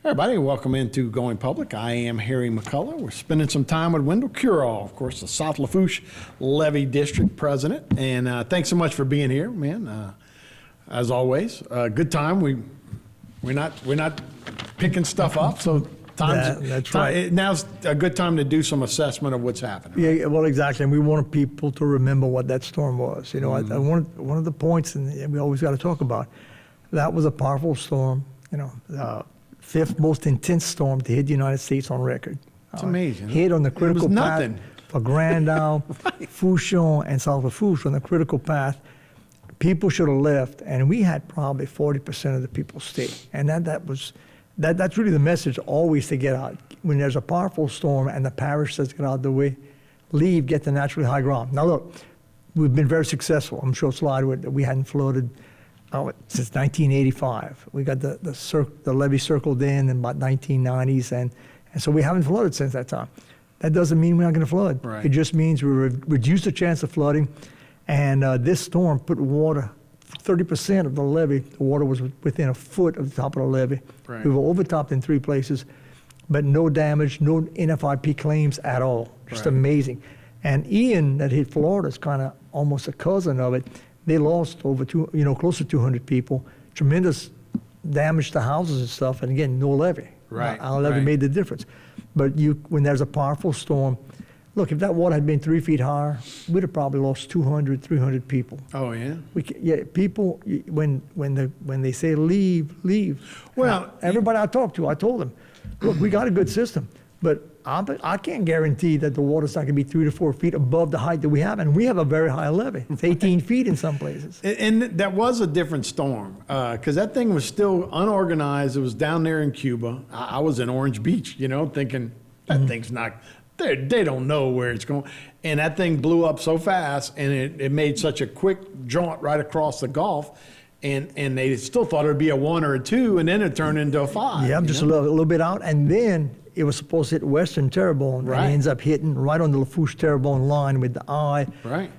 Everybody, welcome into Going Public. I am Harry McCullough. We're spending some time with Wendell Curall, of course, the South Lafourche Levee District President. And thanks so much for being here, man. As always, good time. We're not picking stuff up, so That's right. Now's a good time to do some assessment of what's happening. Yeah, well, exactly. And we wanted people to remember what that storm was. You know, one of the points, and we always got to talk about, that was a powerful storm. You know, fifth most intense storm to hit the United States on record. It's amazing. Hit on the critical path nothing. for Grand Isle, Fouchon, and South Lafourche on the critical path. People should have left, and we had probably 40% of the people stay. And that's really the message always to get out. When there's a powerful storm and the parish says get out of the way, leave, get to naturally high ground. Now look, we've been very successful. I'm sure slide with that we hadn't flooded since 1985. We got the levee circled in about 1990s, and so we haven't flooded since that time. That doesn't mean we're not going to flood. Right. It just means we reduced the chance of flooding, and this storm put water, 30% of the levee, the water was within a foot of the top of the levee. Right. We were overtopped in 3 places, but no damage, no NFIP claims at all. Just Right. amazing. And Ian, that hit Florida, is kind of almost a cousin of it. They lost close to 200 people, tremendous damage to houses and stuff, and again, no levee. Right, Our levee right. made the difference. But when there's a powerful storm, look, if that water had been 3 feet higher, we'd have probably lost 200, 300 people. Oh, yeah? People, when they say leave. Well, Everybody I talked to, I told them, look, we got a good system, but I can't guarantee that the water's not going to be 3 to 4 feet above the height that we have, and we have a very high levee. It's 18 feet in some places. And that was a different storm because that thing was still unorganized. It was down there in Cuba. I was in Orange Beach, thinking that thing's not, they don't know where it's going. And that thing blew up so fast, and it made such a quick jaunt right across the Gulf. And they still thought it would be a 1 or a 2, and then it turned into a 5. Yeah, just a little bit out, and then it was supposed to hit western Terrebonne, Right. and it ends up hitting right on the Lafourche Terrebonne line with the eye. Right.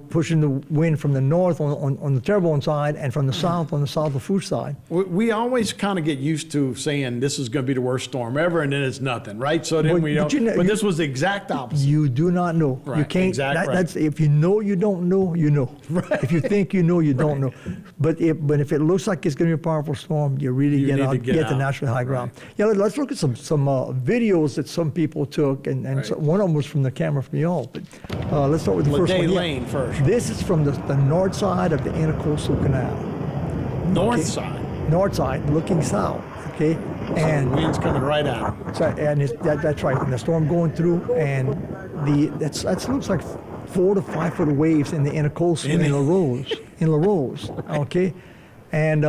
Pushing the wind from the north on the Terrebonne side and from the south on the South Lafourche side. We always kind of get used to saying this is going to be the worst storm ever, and then it's nothing, right? So then but this was the exact opposite. You do not know. Right, You can't. exactly right. That's if you know you don't know, you know. Right. If you think you know, you don't know. But if it looks like it's going to be a powerful storm, you really You get need out, to get to out. naturally high ground. Yeah, let's look at some videos that some people took, and Right. so one of them was from the camera from y'all. But let's start with the first Lede one. Yeah. Lane first. This is from the north side of the Intercoastal Canal. North Okay. side. North side, looking south. Okay, and Wind's coming right at them. so, and that's right. And the storm going through, and that looks like 4 to 5 foot waves in the intercoastal in La Rose. Okay, and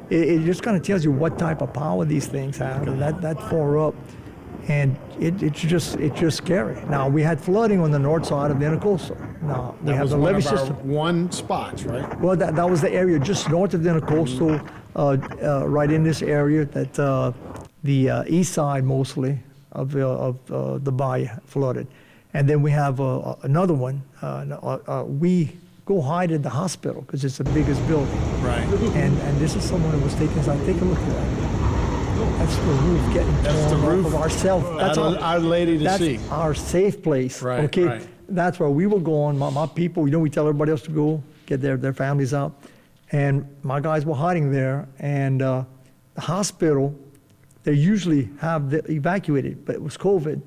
it just kind of tells you what type of power these things have, and that far up, and it's just scary. Now we had flooding on the north side of the intercoastal. Now we That have was the one levee of our system. one spots, right? Well, that was the area just north of the intercoastal, right in this area that the east side mostly of the bay flooded. And then we have another one. We go hide at the hospital because it's the biggest building. Right. And this is someone who was taking us out. Take a look at that. That's the roof getting That's the torn roof off of ourselves. That's Our Lady to see. that's our safe place. Right, Okay. right. That's where we were going. My people, we tell everybody else to go, get their families out. And my guys were hiding there. And the hospital, they usually have evacuated, but it was COVID.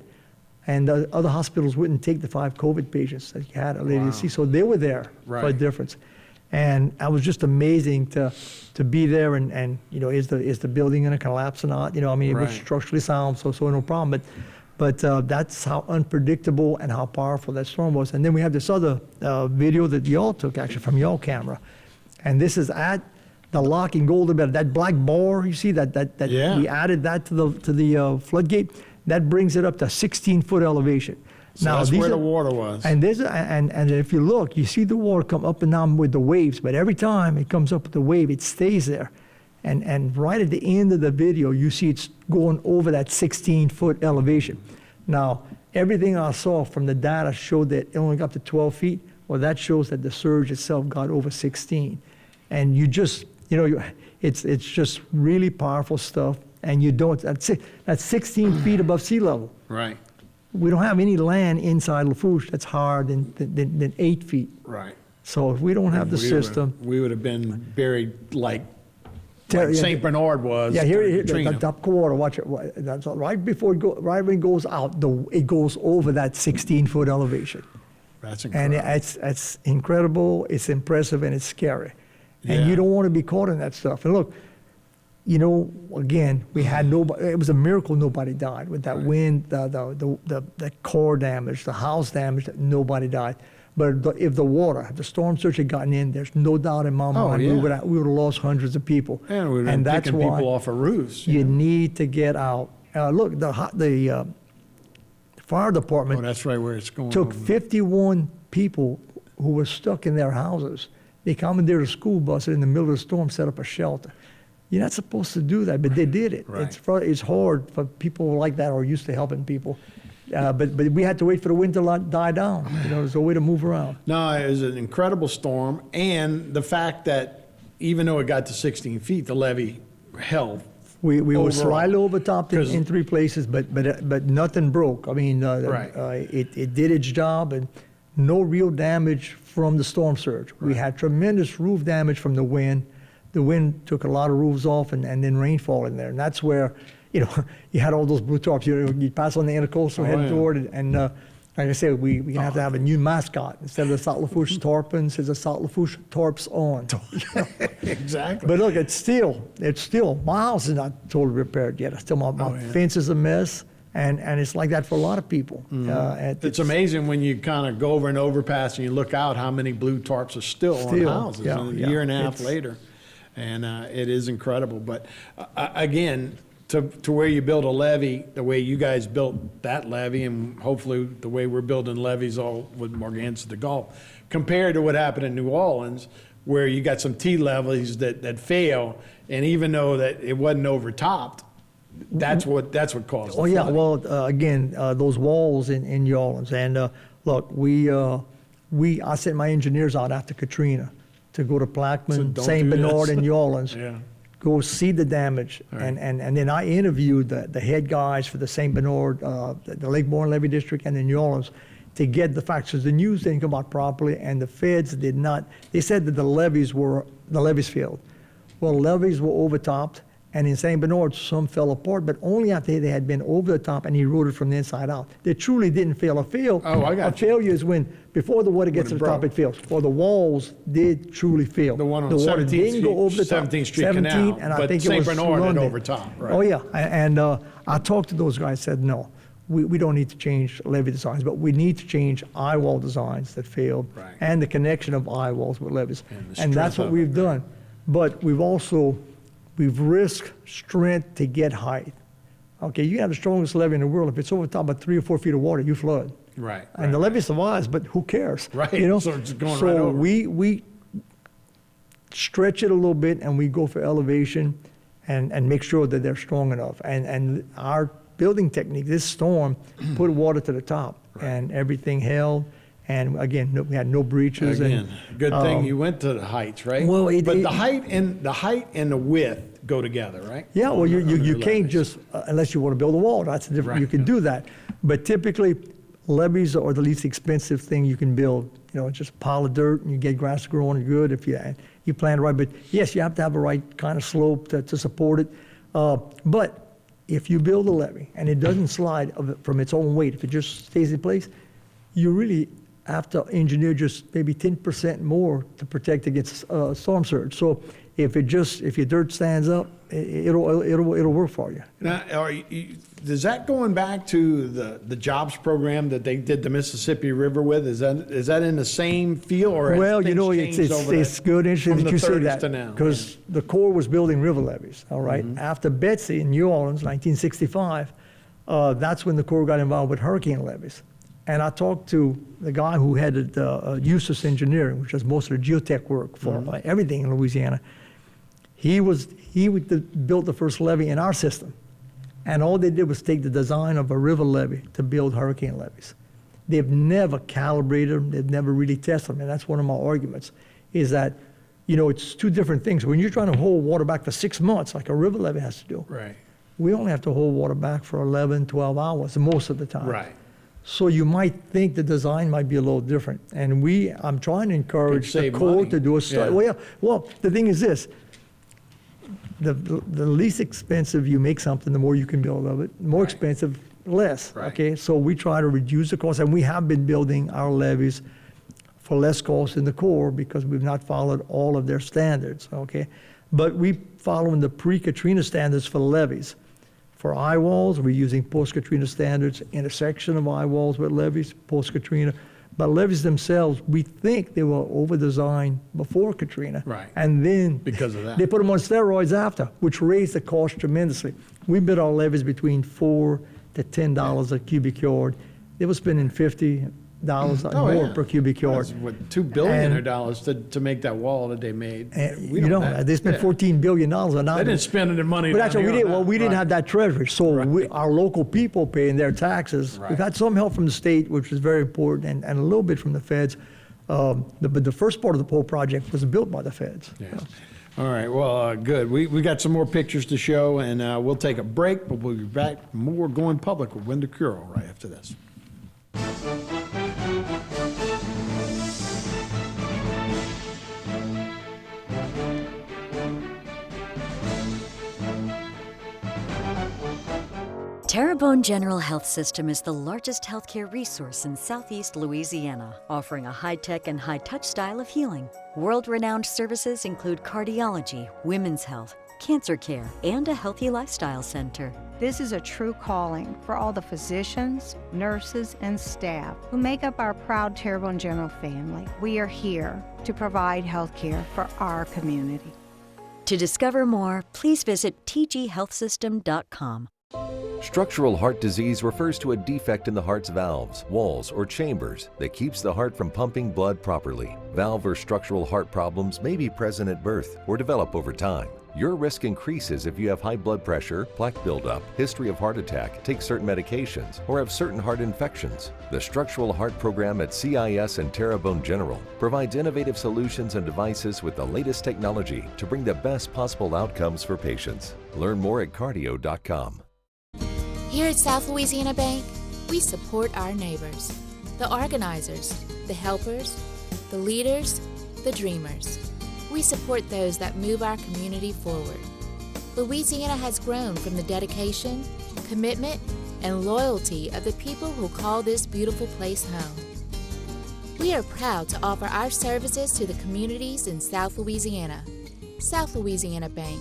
And the other hospitals wouldn't take the 5 COVID patients that you had at Lady Wow. to see. So they were there for a Right. difference. And it was just amazing to be there and is the building going to collapse or not? It was Right. structurally sound, so no problem. But that's how unpredictable and how powerful that storm was. And then we have this other video that y'all took actually from y'all camera, and this is at the lock in Golden Bed. That black bar you see that Yeah. we added that to the floodgate. That brings it up to 16-foot elevation. So that's these where the are- water was. and if you look, you see the water come up and down with the waves, but every time it comes up with the wave, it stays there. And right at the end of the video, you see it's going over that 16-foot elevation. Now, everything I saw from the data showed that it only got to 12 feet. Well, that shows that the surge itself got over 16. And it's just really powerful stuff. and you don't, that's 16 feet above sea level. Right. We don't have any land inside Lafourche that's higher than 8 feet. Right. So if we don't have the We system, we would have been buried like Yeah, St. Bernard was. yeah, here, during here Katrina. the top quarter, watch it. That's all, right before right when it goes out, it goes over that 16-foot elevation. That's And incredible. it's incredible, it's impressive, and it's scary. And Yeah. you don't want to be caught in that stuff. And look, you know, again, we had nobody. It was a miracle nobody died with that Right. wind, the core damage, the house damage. That nobody died. But if the storm surge had gotten in, there's no doubt in my mind yeah. we would have lost hundreds of people. And we've been that's picking why people off of roofs. you need to get out. Look, the fire Oh, department that's right where it's going. took over. 51 people who were stuck in their houses. They commandeered a school bus and in the middle of the storm set up a shelter. You're not supposed to do that, but they did it. Right. It's hard for people like that who are used to helping people. But we had to wait for the wind to die down. You know, there's a way to move around. No, it was an incredible storm, and the fact that even though it got to 16 feet, the levee held. We were Overall. slightly overtopped 'Cause- in 3 places, but nothing broke. I mean, Right. It did its job, and no real damage from the storm surge. We Right. had tremendous roof damage from the wind. The wind took a lot of roofs off, and then rainfall in there, and that's where, you know, you had all those blue tarps. You pass on the intercoastal Oh, heading yeah. toward it, and like I said, we have to have a new mascot instead of the South Lafourche Tarpons. It's the South Lafourche Tarps on. Exactly. But look, it's still, my house is not totally repaired yet. Still, my Oh, yeah. fence is a mess, and it's like that for a lot of people. It's amazing when you kind of go over an overpass and you look out how many blue tarps are still on Still, houses yeah, a yeah. year and a half It's- later. And it is incredible. But again, to where you build a levee, the way you guys built that levee, and hopefully the way we're building levees all with Morganza to Gulf, compared to what happened in New Orleans, where you got some T levees that fail, and even though that it wasn't overtopped, that's what caused the Oh, yeah, flooding. well, again, those walls in New Orleans. And look, I sent my engineers out after Katrina to go to So Plaquemine, don't St. do Bernard, this. and New Orleans. Yeah. Go see the damage. Right. And then I interviewed the head guys for the St. Bernard, the Lake Borgne Levee District, and the New Orleans to get the facts. Because the news didn't come out properly, and the feds did not. They said that the levees failed. Well, levees were overtopped, and in St. Bernard, some fell apart, but only after they had been over the top and eroded from the inside out. They truly didn't fail. Oh, I got A failure is when, before the water gets When to it the top, broke. it fails. Well, the walls did truly fail. The one on the water 17th didn't go over the top. 17th Street Canal, and I but think St. it was Bernard had London. overtopped, right. Oh, yeah. And I talked to those guys, said, no, we don't need to change levee designs, but we need to change eye wall designs that failed Right. and the connection of eye walls with levees. And the And that's strength what of it, we've done. But we've risked strength to get height. Okay, you have the strongest levee in the world. If it's over top of 3 or 4 feet of water, you flood. Right. And the levee survives, but who cares? Right, You know? so it's going So right over. we stretch it a little bit, and we go for elevation and make sure that they're strong enough. And our building technique, this storm, put water to the top, and everything held. And again, we had no breaches. Again, and, good thing you went to the heights, right? well, but the height and the width go together, right? Yeah, well, you Under can't levees. just, unless you want to build a wall, that's different, Right. you can do that. But typically, levees are the least expensive thing you can build. You know, just a pile of dirt and you get grass growing good if you plant it right. But yes, you have to have the right kind of slope to support it. But if you build a levee and it doesn't slide from its own weight, if it just stays in place, you really have to engineer just maybe 10% more to protect against storm surge. So if your dirt stands up, it'll work for you. Now, does that going back to the jobs program that they did the Mississippi River with? Is that in the same field, or has Well, you things know, changed it's over good, interesting from that the you say 30s that, to now? because the Corps was building river levees, all right? After Betsy in New Orleans, 1965, that's when the Corps got involved with hurricane levees. And I talked to the guy who headed USUS Engineering, which does most of the geotech work for everything in Louisiana. He built the first levee in our system. And all they did was take the design of a river levee to build hurricane levees. They've never calibrated them. They've never really tested them. And that's one of my arguments, is that, you know, it's two different things. When you're trying to hold water back for 6 months, like a river levee has to do, Right. we only have to hold water back for 11, 12 hours most of the time. Right. So you might think the design might be a little different. And I'm trying to encourage the save Corps money. to do a study. Yeah. Well, the thing is this, the least expensive you make something, the more you can build of it. More Right. expensive, less, Right. okay? So we try to reduce the cost, and we have been building our levees for less cost in the Corps because we've not followed all of their standards, okay? But we following the pre-Katrina standards for levees. For eye walls, we're using post-Katrina standards, intersection of eye walls with levees, post-Katrina. But levees themselves, we think they were over-designed before Katrina. Right. And then Because of that. they put them on steroids after, which raised the cost tremendously. We built our levees between $4 to $10 a cubic yard. They were spending $50 more per cubic yard. That's what, $2 billion And- dollars to make that wall that they made. And, We you don't know, have- they spent yeah. $14 billion on that. They didn't spend any money But down that's what here we on did. Well, that. we didn't Right. have that treasury, so Right. our local people paying their taxes. Right. We've had some help from the state, which was very important, and a little bit from the feds. But the first part of the pole project was built by the feds. Yeah. All right, well, good. We got some more pictures to show, and we'll take a break, but we'll be back more Going Public with Wendell Curl right after this. Terrebonne General Health System is the largest healthcare resource in southeast Louisiana, offering a high-tech and high-touch style of healing. World-renowned services include cardiology, women's health, cancer care, and a healthy lifestyle center. This is a true calling for all the physicians, nurses, and staff who make up our proud Terrebonne General family. We are here to provide health care for our community. To discover more, please visit tghealthsystem.com. Structural heart disease refers to a defect in the heart's valves, walls, or chambers that keeps the heart from pumping blood properly. Valve or structural heart problems may be present at birth or develop over time. Your risk increases if you have high blood pressure, plaque buildup, history of heart attack, take certain medications, or have certain heart infections. The Structural Heart Program at CIS and Terrebonne General provides innovative solutions and devices with the latest technology to bring the best possible outcomes for patients. Learn more at cardio.com. Here at South Louisiana Bank, we support our neighbors, the organizers, the helpers, the leaders, the dreamers. We support those that move our community forward. Louisiana has grown from the dedication, commitment, and loyalty of the people who call this beautiful place home. We are proud to offer our services to the communities in South Louisiana. South Louisiana Bank.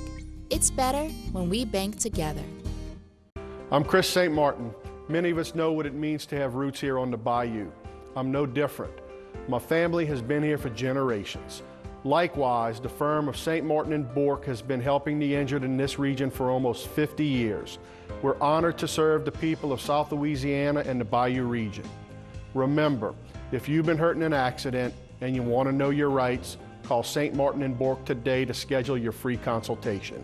It's better when we bank together. I'm Chris St. Martin. Many of us know what it means to have roots here on the bayou. I'm no different. My family has been here for generations. Likewise, the firm of St. Martin and Bourke has been helping the injured in this region for almost 50 years. We're honored to serve the people of South Louisiana and the Bayou region. Remember, if you've been hurt in an accident and you want to know your rights, call St. Martin and Bourke today to schedule your free consultation.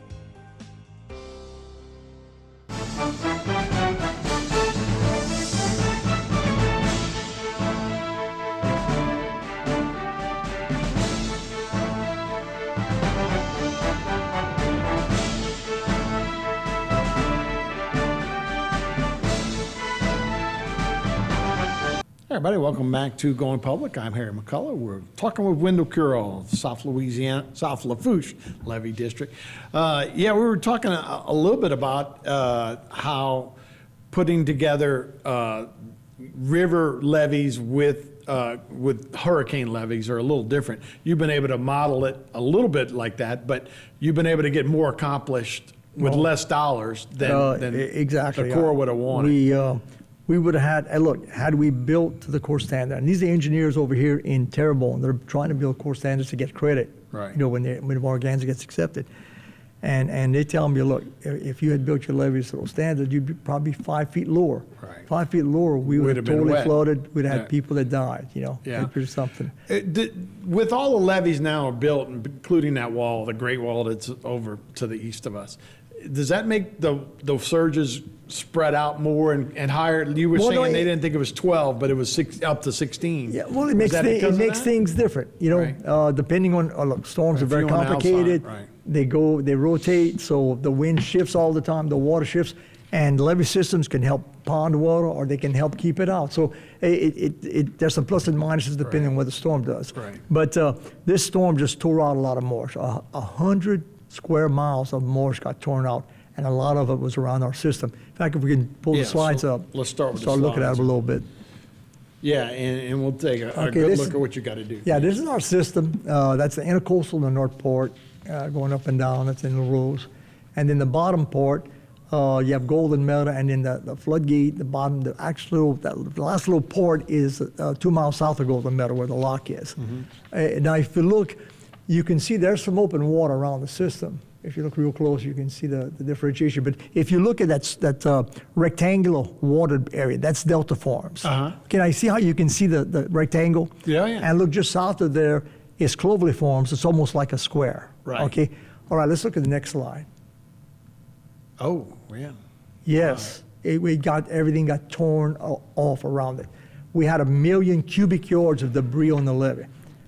Hey everybody, welcome back to Going Public. I'm Harry McCullough. We're talking with Wendell Curl, South Louisiana, South Lafourche Levee District. We were talking a little bit about how putting together river levees with hurricane levees are a little different. You've been able to model it a little bit like that, but you've been able to get more accomplished with less dollars than exactly. the Corps would have wanted. We would have had, and look, had we built to the Corps standard, and these are engineers over here in Terrebonne, they're trying to build Corps standards to get credit, Right. you know, when Morganza gets accepted. And they tell me, look, if you had built your levees to those standards, you'd be probably 5 feet lower. Right. 5 feet lower, we would Would have have been totally wet. flooded. We'd have Yeah. had people that died, you know. Yeah. There's something. With all the levees now built, including that wall, the Great Wall that's over to the east of us, does that make the surges spread out more and higher? You were Well, saying no, they didn't think it was 12, but it was up to 16. Yeah, well, it Is makes, that because of that? things different, you know, Right. depending on, look, storms A are very few on the outside, complicated. right. they rotate, so the wind shifts all the time, the water shifts, and levee systems can help pond water or they can help keep it out. So there's some plus and minuses depending on what the storm does. Right. But this storm just tore out a lot of marsh. 100 square miles of marsh got torn out, and a lot of it was around our system. In fact, if we can pull Yeah, the slides so up, let's start with the looking at slides. them a little bit. Yeah, and we'll take a Okay, good this- look at what you got to do. Yeah, this is our system. That's the intercoastal and the North Port, going up and down. That's in the rows. And then the bottom port, you have Golden Meadow, and then the floodgate, the bottom, the last little port is 2 miles south of Golden Meadow where the lock is. Now, if you look, you can see there's some open water around the system. If you look real close, you can see the differentiation. But if you look at that rectangular watered area, that's delta forms. Uh-huh. Can I see how you can see the rectangle? Yeah, yeah. And look just south of there is clovely forms. It's almost like a square. Right. Okay. All right. Let's look at the next slide. Oh, yeah. Yes, everything got torn off around it. We had 1 million cubic yards of debris on the levee.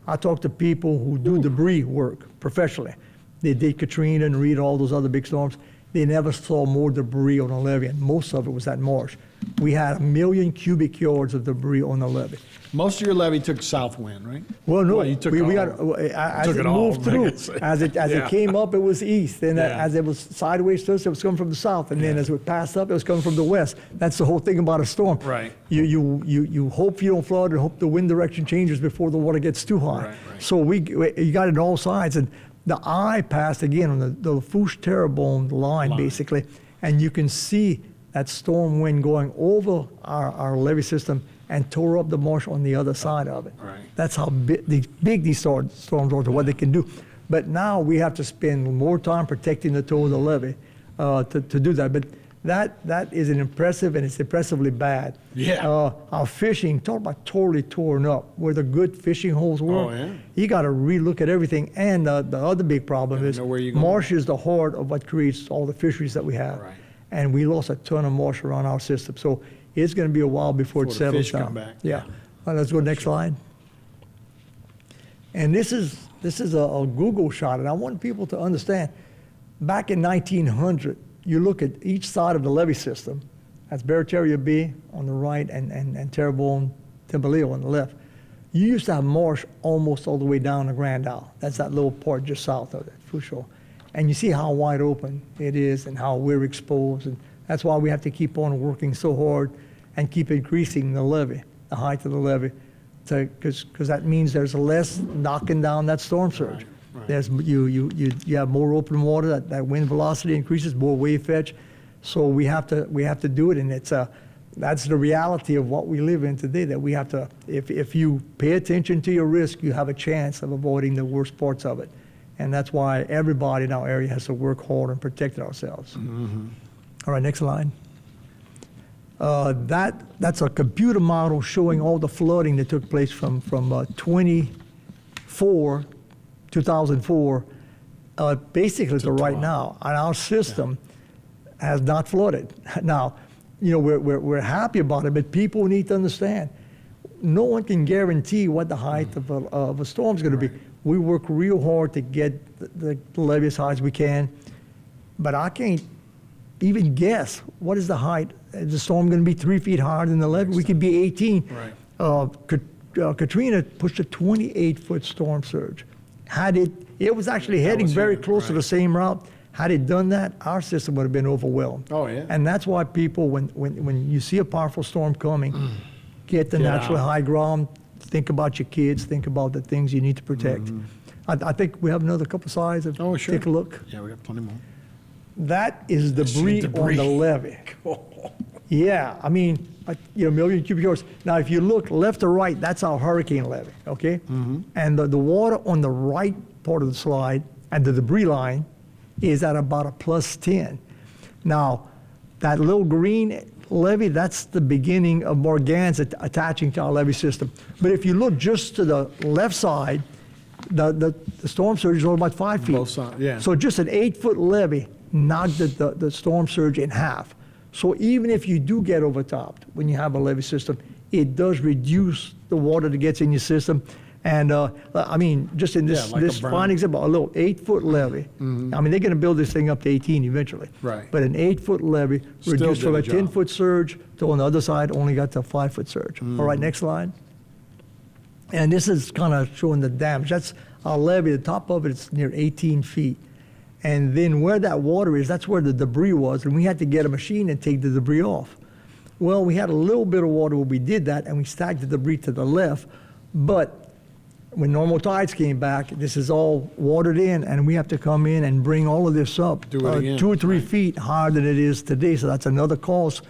I talked to people who do debris work professionally. They did Katrina and Rita, all those other big storms. They never saw more debris on the levee, and most of it was that marsh. We had 1 million cubic yards of debris on the levee. Most of your levee took south wind, right? Well, no, you took we all- got as took it it all, moved I through, guess. as it Yeah. came up, it was east, and Yeah. as it was sideways to us, it was coming from the south, and then as it passed up, it was coming from the west. That's the whole thing about a storm. Right. You hope you don't flood, and hope the wind direction changes before the water gets too high. Right. So you got it on all sides, and the eye passed again on the Fourche Terrebonne line, basically, and you can see that storm wind going over our levee system and tore up the marsh on the other side of it. Right. That's how big these storms are, to what they can do. But now we have to spend more time protecting the toe of the levee to do that. But that is an impressive, and it's impressively bad. Yeah. Our fishing, talk about totally torn up, where the good fishing holes were. Oh, yeah. You got to relook at everything. And the other big problem Gotta is know where you're going. marsh is the heart of what creates all the fisheries that we have. Right. And we lost a ton of marsh around our system. So it's going to be a while before it Before the settles fish down. come back. Yeah. All right, let's go to the next slide. And this is a Google shot, and I want people to understand. Back in 1900, you look at each side of the levee system. That's Barataria Bay on the right and Terrebonne, Timbaleo on the left. You used to have marsh almost all the way down to Grand Isle. That's that little part just south of it, Fourche. And you see how wide open it is and how we're exposed. And that's why we have to keep on working so hard and keep increasing the levee, the height of the levee, because that means there's less knocking down that storm surge. Right. There's you have more open water. That wind velocity increases, more wave fetch. So we have to do it, and that's the reality of what we live in today. That we have to, if you pay attention to your risk, you have a chance of avoiding the worst parts of it. And that's why everybody in our area has to work hard and protect ourselves. Mm-hmm. All right, next slide. That's a computer model showing all the flooding that took place from 2004, basically to right now. And our system has not flooded. Now, we're happy about it, but people need to understand, no one can guarantee what the height of a storm is going to be. We work real hard to get the levee as high as we can, but I can't even guess what is the height. Is the storm going to be 3 feet higher than the levee? We could be 18. Right. Katrina pushed a 28-foot storm surge. It was actually heading very close to the same route. Had it done that, our system would have been overwhelmed. Oh, yeah. And that's why people, when you see a powerful storm coming, get the Get natural out. high ground. Think about your kids. Think about the things you need to protect. I think we have another couple slides. Oh, sure. Take a look. Yeah, we got plenty more. That is debris on the levee. Yeah, I mean, 1 million cubic yards. Now, if you look left to right, that's our hurricane levee, okay? And the water on the right part of the slide and the debris line is at about a +10. Now, that little green levee, that's the beginning of Morgans attaching to our levee system. But if you look just to the left side, the storm surge is only about 5 feet. Both sides, yeah. So just an 8-foot levee knocked the storm surge in half. So even if you do get overtopped when you have a levee system, it does reduce the water that gets in your system. And I mean, just in this, Yeah, like a this berm. fine example, a little 8-foot levee. I mean, they're going to build this thing up to 18 eventually. Right. But an 8-foot levee Still reduced did from a a job. 10-foot surge to on the other side only got to a 5-foot surge. All right, next slide. And this is kind of showing the damage. That's our levee. The top of it is near 18 feet. And then where that water is, that's where the debris was. And we had to get a machine and take the debris off. Well, we had a little bit of water when we did that, and we stacked the debris to the left. But when normal tides came back, this is all watered in, and we have to come in and bring all of this up Do it again, 2 or 3 right. feet higher than it is today. So that's another cost.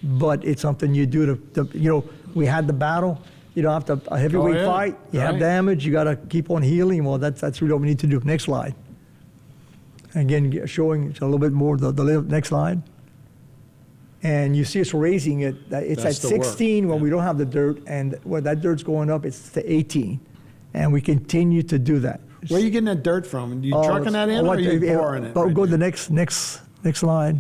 But it's something you do to we had the battle. After a heavyweight yeah, fight, you have right. damage, you got to keep on healing. Well, that's really what we need to do. Next slide. Again, showing a little bit more the next slide. And you see us raising it. It's That's at the work, 16 when yeah. we don't have the dirt, and where that dirt's going up, it's to 18. And we continue to do that. Where are you getting that dirt from? You trucking that in, or are you boring it? Go right to the now? next slide.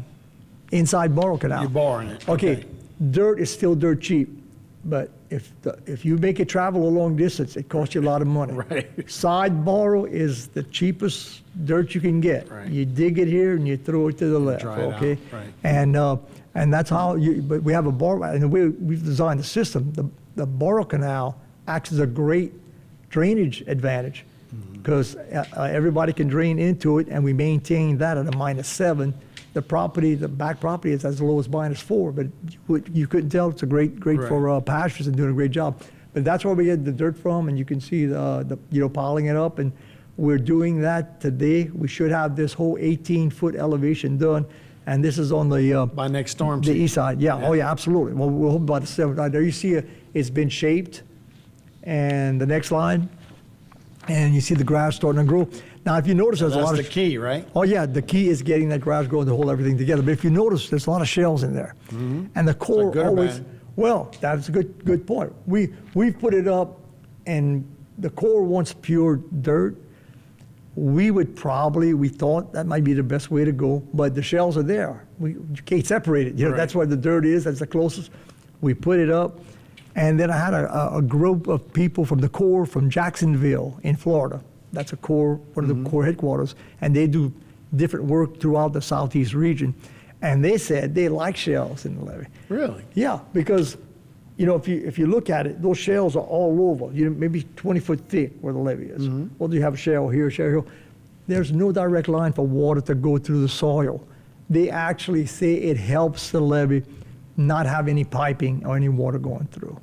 Inside Borough Canal. You're boring it. Okay, dirt is still dirt cheap, but if you make it travel a long distance, it costs you a lot of money. Right. Side Borough is the cheapest dirt you can get. Right. You dig it here and you throw it to the left. dry it Okay. out, right. And that's how you. But we have a borough, and the way we've designed the system, the Borough Canal acts as a great drainage advantage because everybody can drain into it, and we maintain that at a -7. The back property is as low as -4, but you couldn't tell. It's a great Right. for pastures and doing a great job. But that's where we get the dirt from, and you can see the piling it up, and we're doing that today. We should have this whole 18-foot elevation done, and this is on the By next storm the season. east side. Yeah. Oh yeah, absolutely. Well, we'll hope by the 7th. There you see it's been shaped, and the next line, and you see the grass starting to grow. Now, if you notice, there's a That's lot the of key, right? Oh yeah, the key is getting that grass growing to hold everything together. But if you notice, there's a lot of shells in there, and the core good or always. bad? Well, that's a good point. We've put it up, and the core wants pure dirt. We thought that might be the best way to go, but the shells are there. You can't separate it. Right. That's where the dirt is. That's the closest. We put it up, and then I had a group of people from the Corps from Jacksonville in Florida. That's one of the Corps headquarters, and they do different work throughout the southeast region. And they said they like shells in the levee. Really? Yeah, because if you look at it, those shells are all over. Maybe 20 foot thick where the levee is. Well, you have a shell here, a shell here. There's no direct line for water to go through the soil. They actually say it helps the levee not have any piping or any water going through.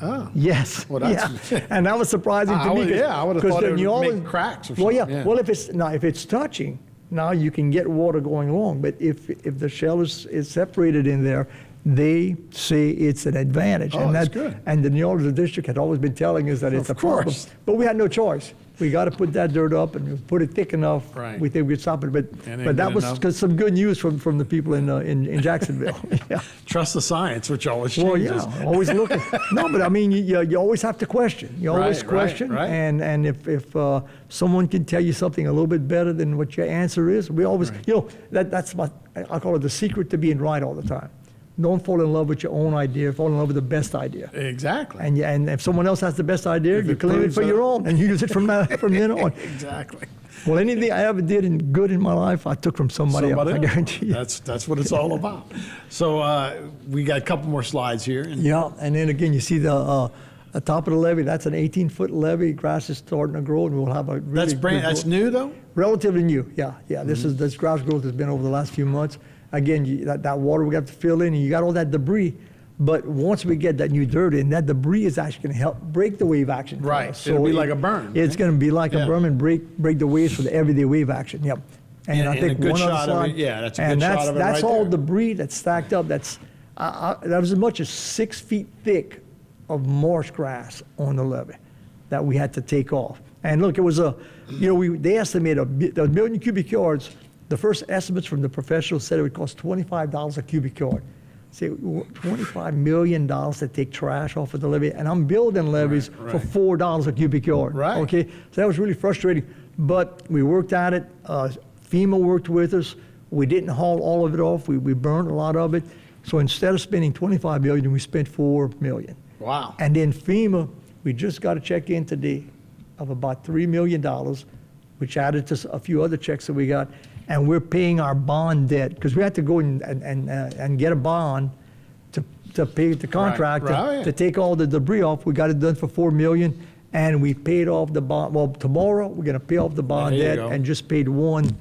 Oh. Yes. Well, that's- yeah. And that was surprising to me. I would have thought it would make cracks or Well, something. yeah. Well, if it's touching, now you can get water going along. But if the shell is separated in there, they say it's an advantage. Oh, that's good. And the New Orleans district had always been telling us that it's Of a problem. course. But we had no choice. We got to put that dirt up and put it thick enough. Right. We think we'd stop it. But And that good was enough. some good news from the people in Jacksonville. Yeah. Trust the science, which always Well, changes. yeah, always looking. No, but I mean, you always have to question. You always Right, question, right. and if someone can tell you something a little bit better than what your answer is, we always, that's I call it the secret to being right all the time. Don't fall in love with your own idea. Fall in love with the best idea. Exactly. And if someone else has the best idea, If you it claim it proves for that- your own, and you use it from then on. Exactly. Well, anything I ever did good in my life, I took from somebody else. I else. guarantee you. That's what it's all about. So we got a couple more slides here. And Yeah, and then again, you see the top of the levee. That's an 18-foot levee. Grass is starting to grow, and we'll have a really that's good that's growth. new though. Relatively new. Yeah. This grass growth has been over the last few months. Again, that water we have to fill in, and you got all that debris. But once we get that new dirt in, that debris is actually going to help break the wave action. for Right. us. It'll be like a berm, It's right? going to be like Yeah. a berm and break the waves for the everyday wave action. Yep. And I a think good one other shot of slide. it. Yeah, that's a and good shot of it that's right all there. debris that's stacked up. That was as much as 6 feet thick of marsh grass on the levee that we had to take off. And look, it was they estimate a million cubic yards. The first estimates from the professionals said it would cost $25 a cubic yard. Say $25 million to take trash off of the levee, and I'm building levees Right, for $4 a cubic yard. Right. Okay, so that was really frustrating. But we worked at it. FEMA worked with us. We didn't haul all of it off. We burned a lot of it. So instead of spending $25 million, we spent $4 million. Wow. And then FEMA We just got a check in today of about $3 million, which added to a few other checks that we got, and we're paying our bond debt, because we had to go and get a bond to pay the contract, right. to take all the debris off. We got it done for $4 million, and we paid off the bond. Well, tomorrow, we're gonna pay off the bond There you debt go. and just paid one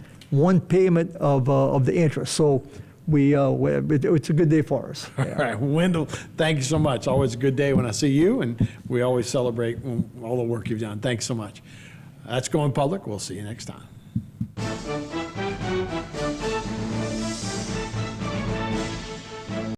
payment of the interest. So it's a good day for us. All right, Wendell, thank you so much. Always a good day when I see you, and we always celebrate all the work you've done. Thanks so much. That's Going Public. We'll see you next time.